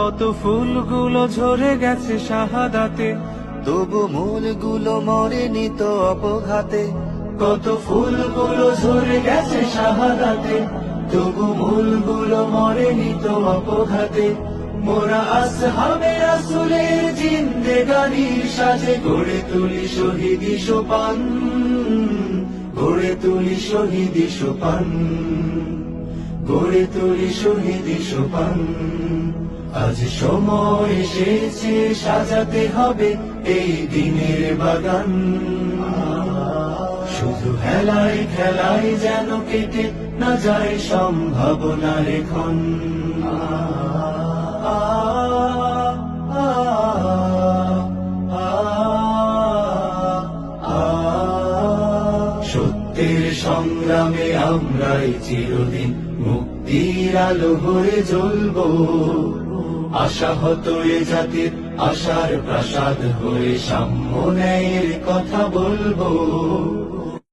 কত ফুলগুলো ঝরে গেছে শাহাদাতে, তবু মূলগুলো মরেনি তো অপঘাতে। কত ফুলগুলো ঝরে গেছে শাহাদাতে, তবু মূলগুলো মরেনি তো অপঘাতে। মোরা আসহাবে রাসূলের জিন্দেগানির সাজে গড়ে তুলি শহীদি সোপান, গড়ে তুলি শহীদি সোপান, গড়ে তুলি শহীদি সোপান। আজ সময় এসেছে সাজাতে হবে এই দিনের বাগান, শুধু হেলায় খেলায় যেন কেটে না যায় সম্ভাবনার ক্ষণ। সত্যের সংগ্রামে আমরাই চিরদিন মুক্তির আলো হয়ে জ্বলবো, আশাহত এ জাতির আশার প্রাসাদ হয়ে সাম্য ন্যায়ের কথা বলবো।